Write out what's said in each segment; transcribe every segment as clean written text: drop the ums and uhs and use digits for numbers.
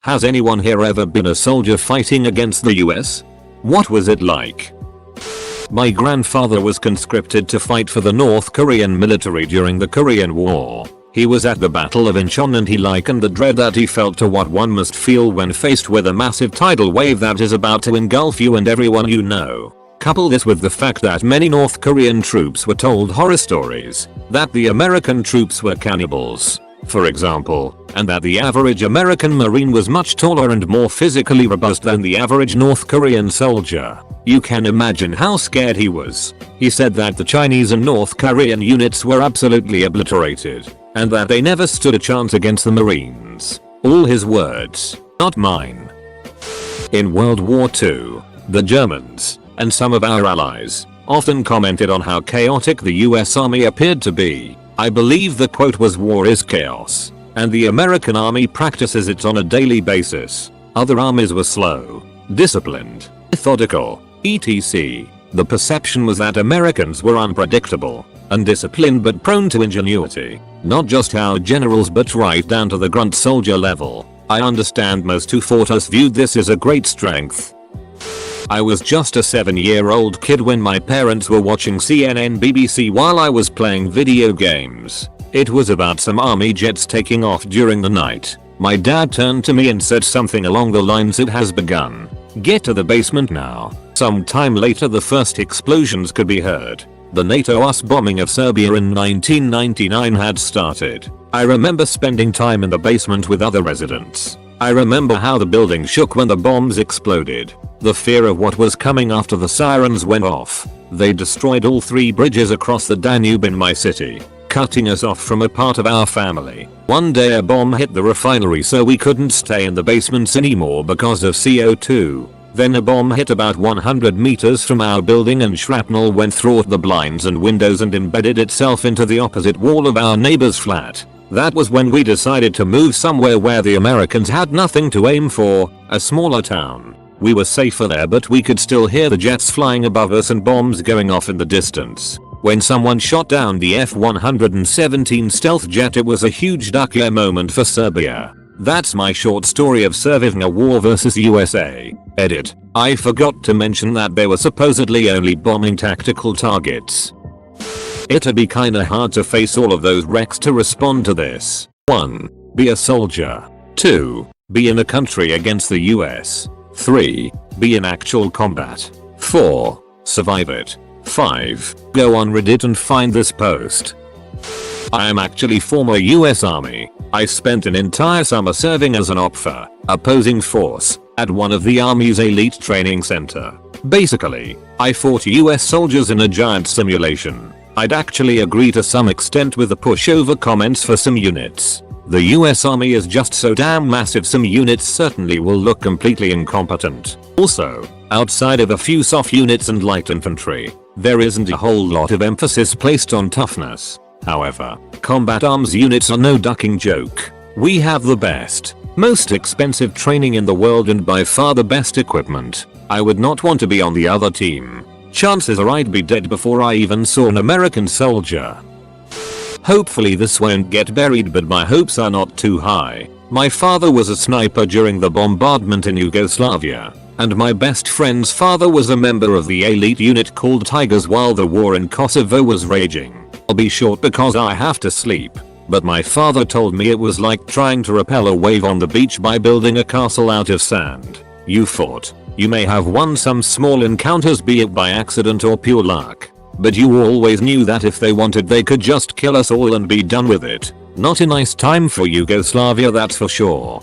Has anyone here ever been a soldier fighting against the US? What was it like? My grandfather was conscripted to fight for the North Korean military during the Korean War. He was at the Battle of Incheon and he likened the dread that he felt to what one must feel when faced with a massive tidal wave that is about to engulf you and everyone you know. Couple this with the fact that many North Korean troops were told horror stories that the American troops were cannibals, for example, and that the average American Marine was much taller and more physically robust than the average North Korean soldier. You can imagine how scared he was. He said that the Chinese and North Korean units were absolutely obliterated, and that they never stood a chance against the Marines. All his words, not mine. In World War II, the Germans, and some of our allies, often commented on how chaotic the US Army appeared to be. I believe the quote was "war is chaos, and the American Army practices it on a daily basis. Other armies were slow, disciplined, methodical, etc. The perception was that Americans were unpredictable, undisciplined but prone to ingenuity. Not just our generals but right down to the grunt soldier level. I understand most who fought us viewed this as a great strength. I was just a 7-year-old kid when my parents were watching CNN BBC while I was playing video games. It was about some army jets taking off during the night. My dad turned to me and said something along the lines, "It has begun. Get to the basement now." Some time later the first explosions could be heard. The NATO US bombing of Serbia in 1999 had started. I remember spending time in the basement with other residents. I remember how the building shook when the bombs exploded. The fear of what was coming after the sirens went off. They destroyed all 3 bridges across the Danube in my city, cutting us off from a part of our family. One day a bomb hit the refinery so we couldn't stay in the basements anymore because of CO2. Then a bomb hit about 100 meters from our building and shrapnel went through the blinds and windows and embedded itself into the opposite wall of our neighbor's flat. That was when we decided to move somewhere where the Americans had nothing to aim for, a smaller town. We were safer there but we could still hear the jets flying above us and bombs going off in the distance. When someone shot down the F-117 stealth jet, it was a huge duck air moment for Serbia. That's my short story of surviving a war versus USA. Edit. I forgot to mention that they were supposedly only bombing tactical targets. It'd be kinda hard to face all of those wrecks to respond to this. 1. Be a soldier. 2. Be in a country against the US. 3. Be in actual combat. 4. Survive it. 5. Go on Reddit and find this post. I am actually former US Army. I spent an entire summer serving as an OPFA, opposing force, at one of the Army's elite training center. Basically, I fought US soldiers in a giant simulation. I'd actually agree to some extent with the pushover comments for some units. The US Army is just so damn massive, some units certainly will look completely incompetent. Also, outside of a few soft units and light infantry, there isn't a whole lot of emphasis placed on toughness. However, combat arms units are no ducking joke. We have the best, most expensive training in the world and by far the best equipment. I would not want to be on the other team. Chances are I'd be dead before I even saw an American soldier. Hopefully this won't get buried, but my hopes are not too high. My father was a sniper during the bombardment in Yugoslavia, and my best friend's father was a member of the elite unit called Tigers while the war in Kosovo was raging. I'll be short because I have to sleep, but my father told me it was like trying to repel a wave on the beach by building a castle out of sand. You fought. You may have won some small encounters, be it by accident or pure luck, but you always knew that if they wanted they could just kill us all and be done with it. Not a nice time for Yugoslavia, that's for sure.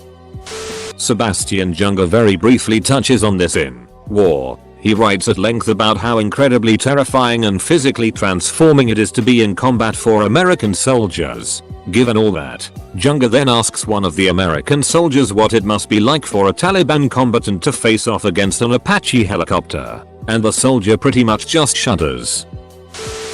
Sebastian Junger very briefly touches on this in War. He writes at length about how incredibly terrifying and physically transforming it is to be in combat for American soldiers. Given all that, Junger then asks one of the American soldiers what it must be like for a Taliban combatant to face off against an Apache helicopter, and the soldier pretty much just shudders.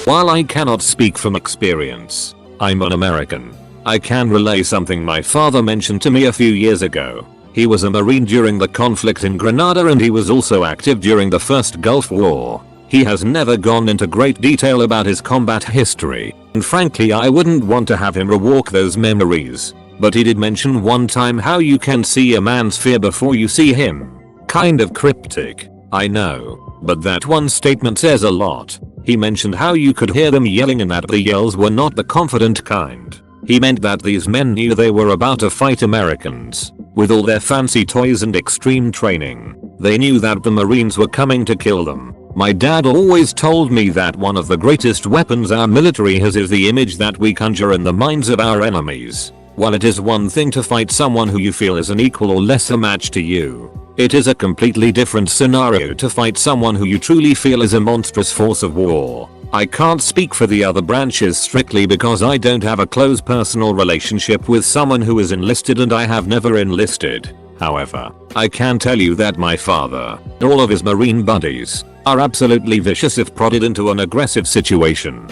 While I cannot speak from experience, I'm an American. I can relay something my father mentioned to me a few years ago. He was a Marine during the conflict in Grenada and he was also active during the First Gulf War. He has never gone into great detail about his combat history, and frankly I wouldn't want to have him rewalk those memories. but he did mention one time how you can see a man's fear before you see him. Kind of cryptic, I know, but that one statement says a lot. He mentioned how you could hear them yelling and that the yells were not the confident kind. He meant that these men knew they were about to fight Americans. With all their fancy toys and extreme training, they knew that the Marines were coming to kill them. My dad always told me that one of the greatest weapons our military has is the image that we conjure in the minds of our enemies. While it is one thing to fight someone who you feel is an equal or lesser match to you, it is a completely different scenario to fight someone who you truly feel is a monstrous force of war. I can't speak for the other branches strictly because I don't have a close personal relationship with someone who is enlisted and I have never enlisted. However, I can tell you that my father, and all of his Marine buddies, are absolutely vicious if prodded into an aggressive situation.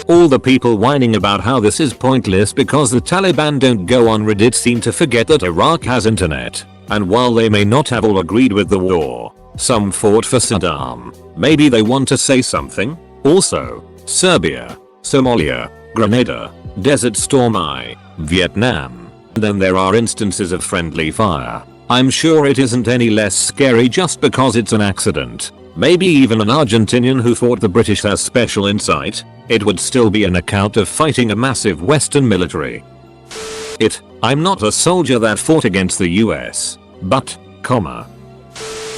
All the people whining about how this is pointless because the Taliban don't go on Reddit seem to forget that Iraq has internet. And while they may not have all agreed with the war, some fought for Saddam. Maybe they want to say something? Also, Serbia, Somalia, Grenada, Desert Storm I, Vietnam. Then there are instances of friendly fire. I'm sure it isn't any less scary just because it's an accident. Maybe even an Argentinian who fought the British has special insight. It would still be an account of fighting a massive Western military. I'm not a soldier that fought against the US. But,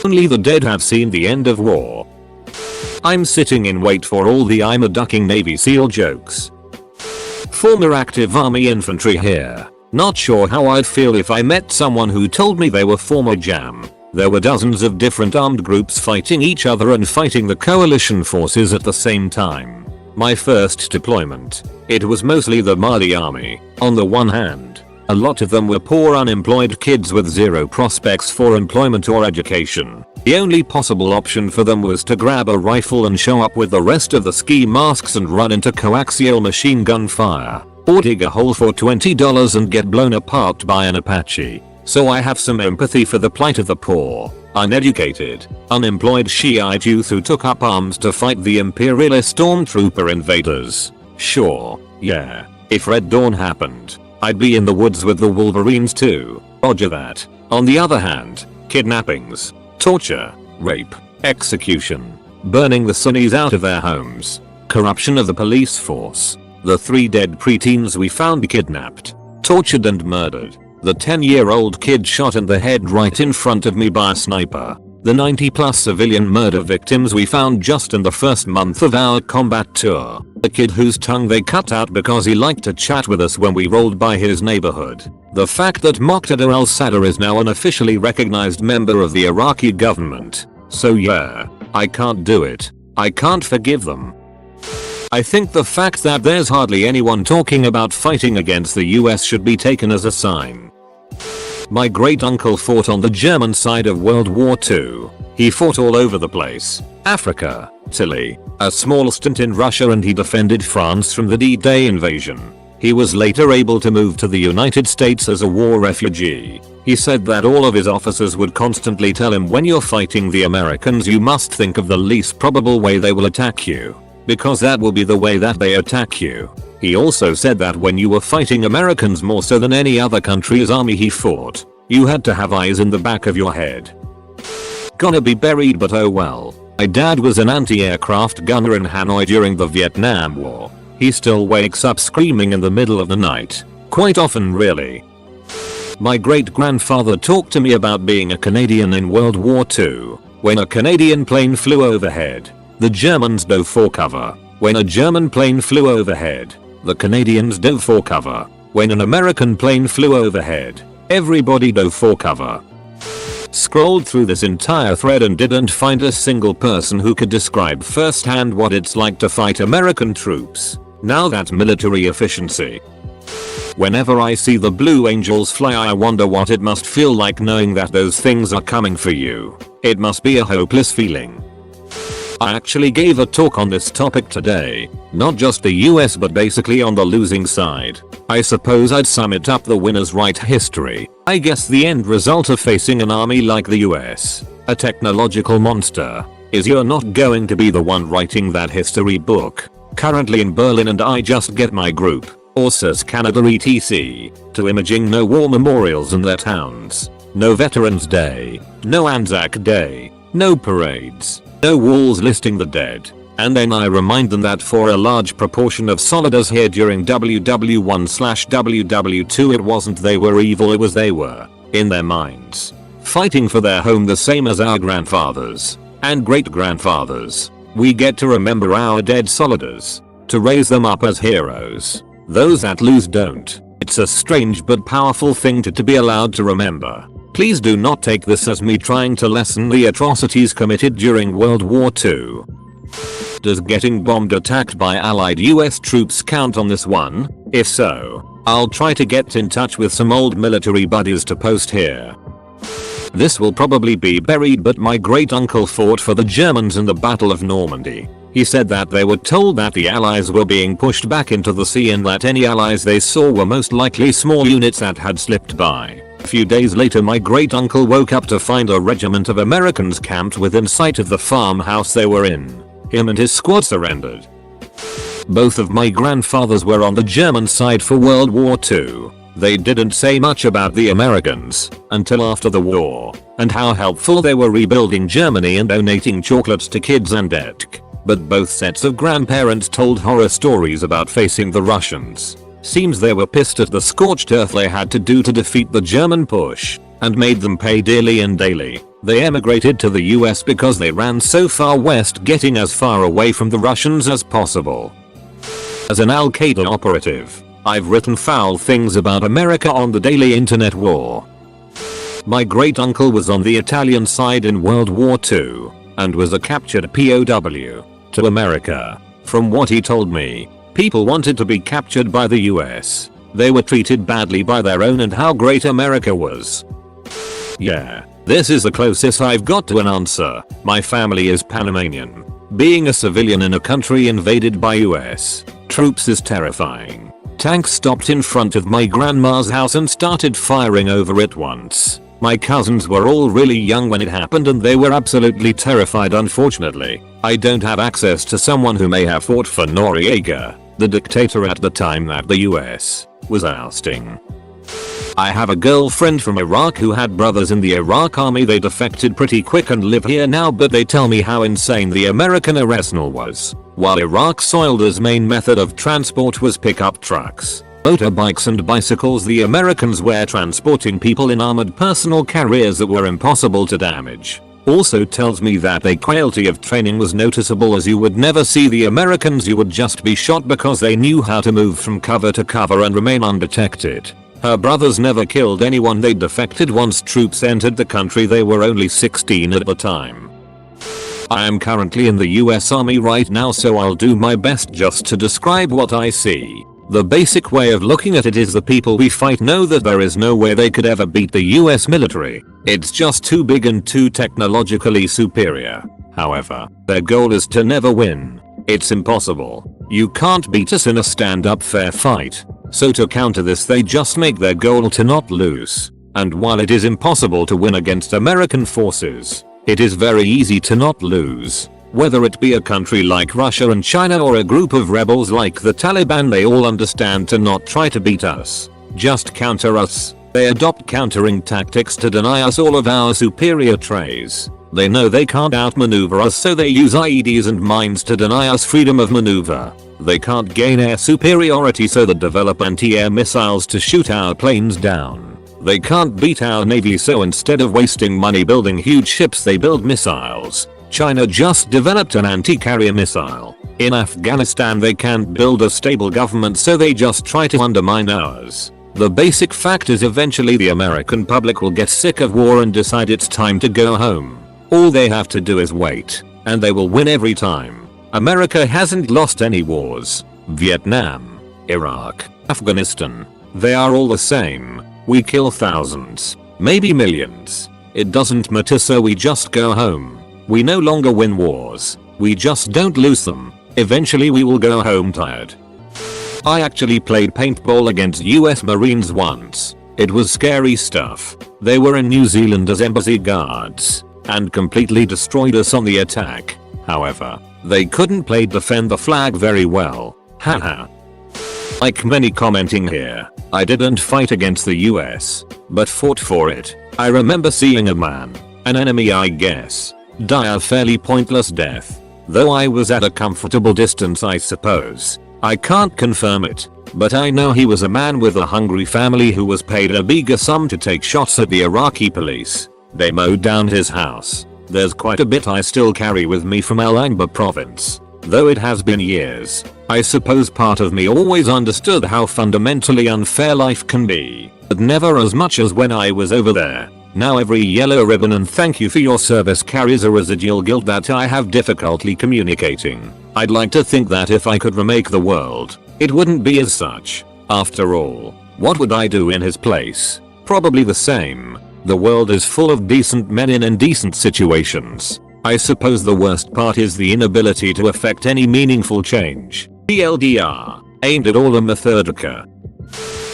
only the dead have seen the end of war. I'm sitting in wait for all the I'm a ducking Navy SEAL jokes. Former active army infantry here. Not sure how I'd feel if I met someone who told me they were former JAM. There were dozens of different armed groups fighting each other and fighting the coalition forces at the same time. My first deployment, it was mostly the Mali army. On the one hand, a lot of them were poor unemployed kids with zero prospects for employment or education. The only possible option for them was to grab a rifle and show up with the rest of the ski masks and run into coaxial machine gun fire, or dig a hole for $20 and get blown apart by an Apache. So I have some empathy for the plight of the poor, uneducated, unemployed Shiite youth who took up arms to fight the imperialist stormtrooper invaders. Sure, yeah, if Red Dawn happened, I'd be in the woods with the Wolverines too. Roger that. On the other hand, kidnappings, torture, rape, execution, burning the Sunnis out of their homes, corruption of the police force, the 3 dead preteens we found kidnapped, tortured and murdered, the 10-year-old kid shot in the head right in front of me by a sniper, the 90+ civilian murder victims we found just in the first month of our combat tour, the kid whose tongue they cut out because he liked to chat with us when we rolled by his neighborhood, the fact that Muqtada al-Sadr is now an officially recognized member of the Iraqi government. So yeah, I can't do it. I can't forgive them. I think the fact that there's hardly anyone talking about fighting against the US should be taken as a sign. My great uncle fought on the German side of World War II. He fought all over the place. Africa, Chile, a small stint in Russia, and he defended France from the D-Day invasion. He was later able to move to the United States as a war refugee. He said that all of his officers would constantly tell him, when you're fighting the Americans you must think of the least probable way they will attack you, because that will be the way that they attack you. He also said that when you were fighting Americans more so than any other country's army he fought, you had to have eyes in the back of your head. Gonna be buried, but oh well. My dad was an anti-aircraft gunner in Hanoi during the Vietnam War. He still wakes up screaming in the middle of the night. Quite often really. My great-grandfather talked to me about being a Canadian in World War II. When a Canadian plane flew overhead, the Germans dove for cover. When a German plane flew overhead, the Canadians dove for cover. When an American plane flew overhead, everybody dove for cover. Scrolled through this entire thread and didn't find a single person who could describe firsthand what it's like to fight American troops. Now that's military efficiency. Whenever I see the Blue Angels fly, I wonder what it must feel like knowing that those things are coming for you. It must be a hopeless feeling. I actually gave a talk on this topic today, not just the US but basically on the losing side. I suppose I'd sum it up: the winners write history. I guess the end result of facing an army like the US, a technological monster, is you're not going to be the one writing that history book. Currently in Berlin and I just get my group. USS Canada etc. to imaging no war memorials in their towns. No Veterans Day. No Anzac Day. No parades. No walls listing the dead. And then I remind them that for a large proportion of soldiers here during WW1/WW2 it wasn't they were evil, it was they were, in their minds, fighting for their home the same as our grandfathers and great-grandfathers. We get to remember our dead soldiers, to raise them up as heroes. Those that lose don't. It's a strange but powerful thing to be allowed to remember. Please do not take this as me trying to lessen the atrocities committed during World War II. Does getting bombed attacked by allied US troops count on this one? If so, I'll try to get in touch with some old military buddies to post here. This will probably be buried, but my great uncle fought for the Germans in the Battle of Normandy. He said that they were told that the allies were being pushed back into the sea and that any allies they saw were most likely small units that had slipped by. A few days later my great uncle woke up to find a regiment of Americans camped within sight of the farmhouse they were in. Him and his squad surrendered. Both of my grandfathers were on the German side for World War II. They didn't say much about the Americans until after the war, and how helpful they were rebuilding Germany and donating chocolates to kids and etc. But both sets of grandparents told horror stories about facing the Russians. Seems they were pissed at the scorched earth they had to do to defeat the German push, and made them pay dearly and daily. They emigrated to the US because they ran so far west, getting as far away from the Russians as possible. As an Al Qaeda operative, I've written foul things about America on the daily internet war. My great uncle was on the Italian side in World War II and was a captured POW to America. From what he told me, people wanted to be captured by the US. They were treated badly by their own, and how great America was. Yeah, this is the closest I've got to an answer. My family is Panamanian. Being a civilian in a country invaded by US troops is terrifying. Tanks stopped in front of my grandma's house and started firing over it once. My cousins were all really young when it happened and they were absolutely terrified. Unfortunately, I don't have access to someone who may have fought for Noriega, the dictator at the time that the US was ousting. I have a girlfriend from Iraq who had brothers in the Iraq army. They defected pretty quick and live here now, but they tell me how insane the American arsenal was. While Iraq soldiers' main method of transport was pickup trucks, motorbikes and bicycles, the Americans were transporting people in armored personal carriers that were impossible to damage. Also tells me that the quality of training was noticeable, as you would never see the Americans, you would just be shot because they knew how to move from cover to cover and remain undetected. Her brothers never killed anyone. They defected once troops entered the country. They were only 16 at the time. I am currently in the US Army right now, so I'll do my best just to describe what I see. The basic way of looking at it is the people we fight know that there is no way they could ever beat the US military. It's just too big and too technologically superior. However, their goal is to never win. It's impossible. You can't beat us in a stand-up fair fight. So to counter this, they just make their goal to not lose. And while it is impossible to win against American forces, it is very easy to not lose. Whether it be a country like Russia and China or a group of rebels like the Taliban, they all understand to not try to beat us. Just counter us. They adopt countering tactics to deny us all of our superior traits. They know they can't outmaneuver us, so they use IEDs and mines to deny us freedom of maneuver. They can't gain air superiority, so they develop anti-air missiles to shoot our planes down. They can't beat our navy, so instead of wasting money building huge ships, they build missiles. China just developed an anti-carrier missile. In Afghanistan they can't build a stable government, so they just try to undermine ours. The basic fact is eventually the American public will get sick of war and decide it's time to go home. All they have to do is wait, and they will win every time. America hasn't lost any wars. Vietnam, Iraq, Afghanistan, they are all the same. We kill thousands, maybe millions. It doesn't matter, so we just go home. We no longer win wars. We just don't lose them. Eventually we will go home tired. I actually played paintball against US Marines once. It was scary stuff. They were in New Zealand as embassy guards and completely destroyed us on the attack. However, they couldn't play defend the flag very well. Haha. Like many commenting here, I didn't fight against the US, but fought for it. I remember seeing a man, an enemy I guess, die a fairly pointless death. Though I was at a comfortable distance I suppose. I can't confirm it, but I know he was a man with a hungry family who was paid a bigger sum to take shots at the Iraqi police. They mowed down his house. There's quite a bit I still carry with me from Al Anbar province. Though it has been years, I suppose part of me always understood how fundamentally unfair life can be, but never as much as when I was over there. Now every yellow ribbon and thank you for your service carries a residual guilt that I have difficulty communicating. I'd like to think that if I could remake the world, it wouldn't be as such. After all, what would I do in his place? Probably the same. The world is full of decent men in indecent situations. I suppose the worst part is the inability to effect any meaningful change. TLDR, aimed at all the Methodica.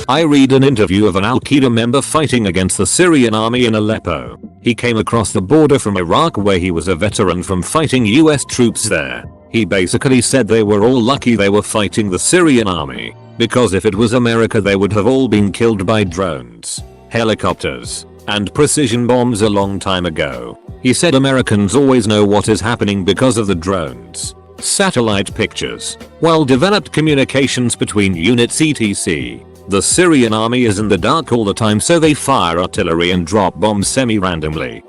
I read an interview of an Al-Qaeda member fighting against the Syrian army in Aleppo. He came across the border from Iraq where he was a veteran from fighting US troops there. He basically said they were all lucky they were fighting the Syrian army, because if it was America they would have all been killed by drones, helicopters, and precision bombs a long time ago. He said Americans always know what is happening because of the drones, satellite pictures, well-developed communications between units etc. The Syrian army is in the dark all the time so they fire artillery and drop bombs semi-randomly.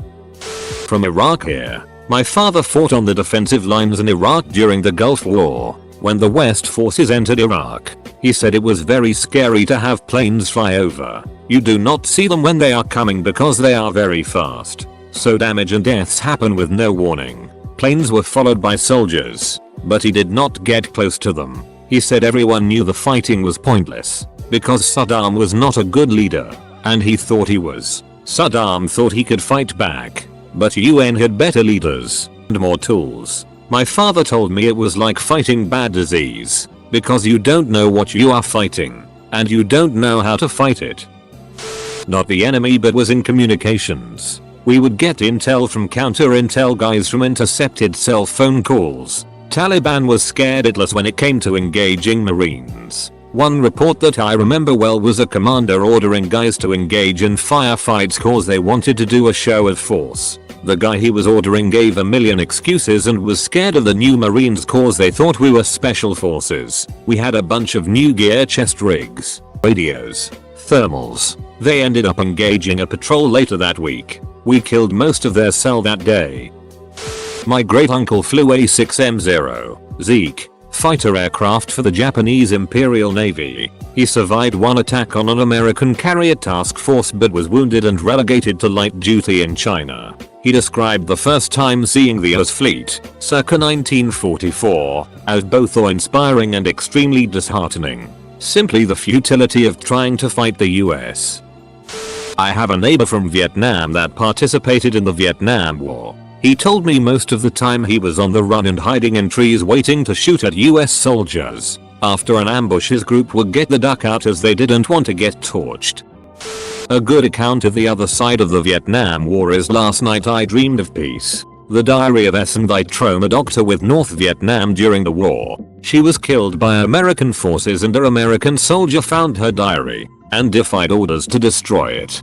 From Iraq here, my father fought on the defensive lines in Iraq during the Gulf War. When the West forces entered Iraq, he said it was very scary to have planes fly over. You do not see them when they are coming because they are very fast. So damage and deaths happen with no warning. Planes were followed by soldiers, but he did not get close to them. He said everyone knew the fighting was pointless, because Saddam was not a good leader, and he thought he was. Saddam thought he could fight back, but UN had better leaders, and more tools. My father told me it was like fighting bad disease, because you don't know what you are fighting, and you don't know how to fight it. Not the enemy but was in communications. We would get intel from counter-intel guys from intercepted cell phone calls. Taliban was scared shitless when it came to engaging Marines. One report that I remember well was a commander ordering guys to engage in firefights cause they wanted to do a show of force. The guy he was ordering gave a million excuses and was scared of the new Marines cause they thought we were special forces. We had a bunch of new gear, chest rigs, radios, thermals. They ended up engaging a patrol later that week. We killed most of their cell that day. My great uncle flew A6M0 Zeke fighter aircraft for the Japanese Imperial Navy. He survived one attack on an American carrier task force but was wounded and relegated to light duty in China. He described the first time seeing the US fleet, circa 1944, as both awe-inspiring and extremely disheartening. Simply the futility of trying to fight the US. I have a neighbor from Vietnam that participated in the Vietnam War. He told me most of the time he was on the run and hiding in trees waiting to shoot at US soldiers. After an ambush his group would get the duck out as they didn't want to get torched. A good account of the other side of the Vietnam War is Last Night I Dreamed of Peace. The diary of S&I trauma doctor with North Vietnam during the war. She was killed by American forces and an American soldier found her diary and defied orders to destroy it.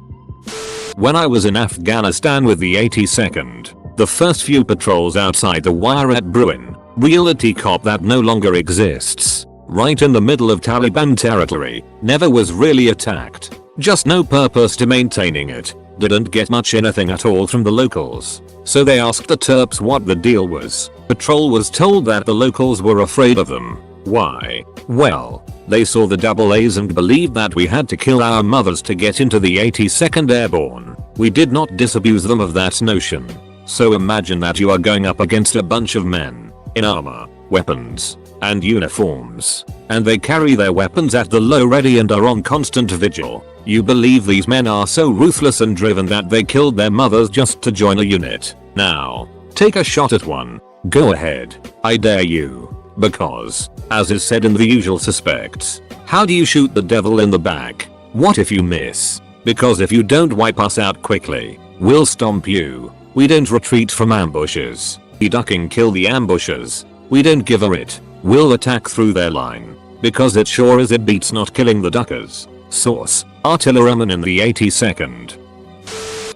When I was in Afghanistan with the 82nd, the first few patrols outside the wire at Bruin, reality cop that no longer exists, right in the middle of Taliban territory, never was really attacked. Just no purpose to maintaining it. Didn't get much anything at all from the locals. So they asked the Terps what the deal was. Patrol was told that the locals were afraid of them. Why? Well, they saw the double A's and believed that we had to kill our mothers to get into the 82nd Airborne. We did not disabuse them of that notion. So imagine that you are going up against a bunch of men in armor, weapons, and uniforms, and they carry their weapons at the low ready and are on constant vigil. You believe these men are so ruthless and driven that they killed their mothers just to join a unit. Now, take a shot at one. Go ahead. I dare you. Because, as is said in The Usual Suspects, how do you shoot the devil in the back? What if you miss? Because if you don't wipe us out quickly, we'll stomp you. We don't retreat from ambushes. We duck and kill the ambushers. We don't give a shit. We'll attack through their line. Because it sure as it beats not killing the duckers. Source: Artilleryman in the 82nd.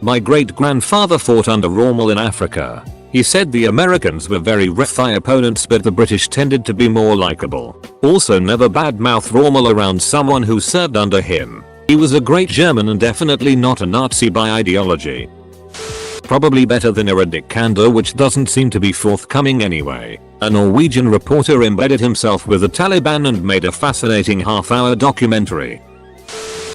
My great-grandfather fought under Rommel in Africa. He said the Americans were very rough opponents, but the British tended to be more likable. Also never badmouth Rommel around someone who served under him. He was a great German and definitely not a Nazi by ideology. Probably better than Erik Kander, which doesn't seem to be forthcoming anyway. A Norwegian reporter embedded himself with the Taliban and made a fascinating half-hour documentary.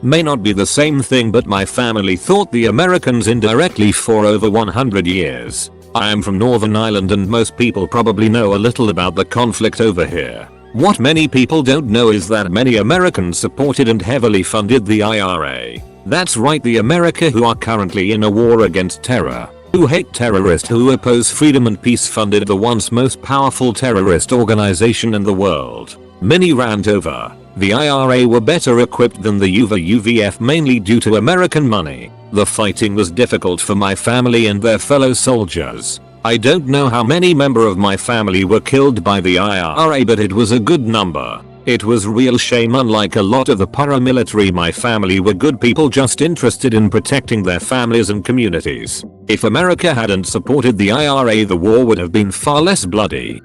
May not be the same thing, but my family thought the Americans indirectly for over 100 years. I am from Northern Ireland and most people probably know a little about the conflict over here. What many people don't know is that many Americans supported and heavily funded the IRA. That's right, the America who are currently in a war against terror, who hate terrorists, who oppose freedom and peace, funded the once most powerful terrorist organization in the world. Many rant over the IRA were better equipped than the UVF mainly due to American money. The fighting was difficult for my family and their fellow soldiers. I don't know how many members of my family were killed by the IRA, but it was a good number. It was real shame. Unlike a lot of the paramilitary, my family were good people just interested in protecting their families and communities. If America hadn't supported the IRA, the war would have been far less bloody.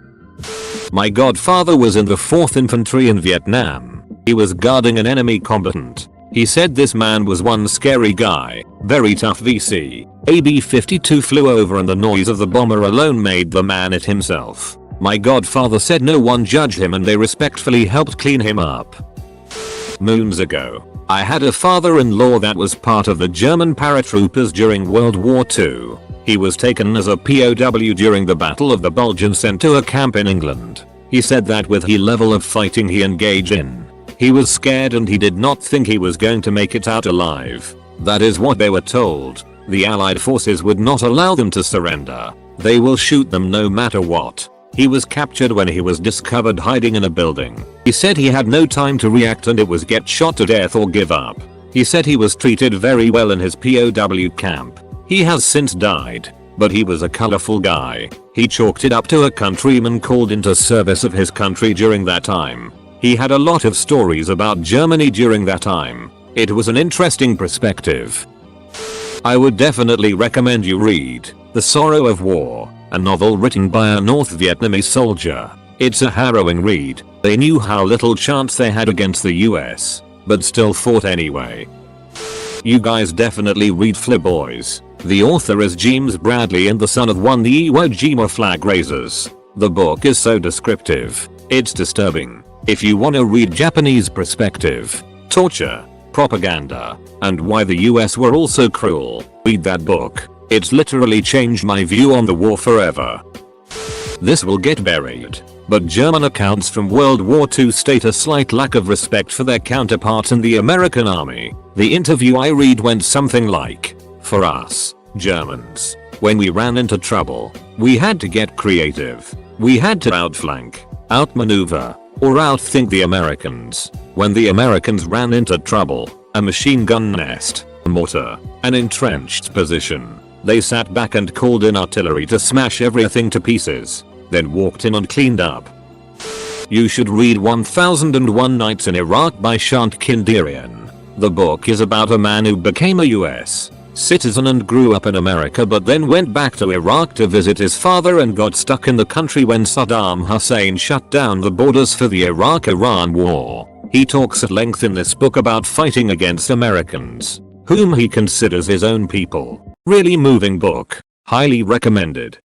My godfather was in the 4th Infantry in Vietnam. He was guarding an enemy combatant. He said this man was one scary guy, very tough. VC. AB-52 flew over and the noise of the bomber alone made the man it himself. My godfather said no one judged him and they respectfully helped clean him up. Moons ago, I had a father-in-law that was part of the German paratroopers during World War II. He was taken as a POW during the Battle of the Bulge and sent to a camp in England. He said that with the level of fighting he engaged in, he was scared and he did not think he was going to make it out alive. That is what they were told. The Allied forces would not allow them to surrender. They will shoot them no matter what. He was captured when he was discovered hiding in a building. He said he had no time to react and it was get shot to death or give up. He said he was treated very well in his POW camp. He has since died, but he was a colorful guy. He chalked it up to a countryman called into service of his country during that time. He had a lot of stories about Germany during that time. It was an interesting perspective. I would definitely recommend you read The Sorrow of War, a novel written by a North Vietnamese soldier. It's a harrowing read. They knew how little chance they had against the US, but still fought anyway. You guys definitely read Flyboys. The author is James Bradley and the son of one the Iwo Jima flag raisers. The book is so descriptive. It's disturbing. If you want to read Japanese perspective, torture, propaganda, and why the US were also cruel, read that book. It's literally changed my view on the war forever. This will get buried, but German accounts from World War II state a slight lack of respect for their counterparts in the American army. The interview I read went something like, "For us, Germans, when we ran into trouble, we had to get creative. We had to outflank, outmaneuver, or outthink the Americans. When the Americans ran into trouble, a machine gun nest, a mortar, an entrenched position, they sat back and called in artillery to smash everything to pieces, then walked in and cleaned up." You should read 1001 Nights in Iraq by Shant Kindirian. The book is about a man who became a US citizen and grew up in America, but then went back to Iraq to visit his father and got stuck in the country when Saddam Hussein shut down the borders for the Iraq-Iran war. He talks at length in this book about fighting against Americans, whom he considers his own people. Really moving book. Highly recommended.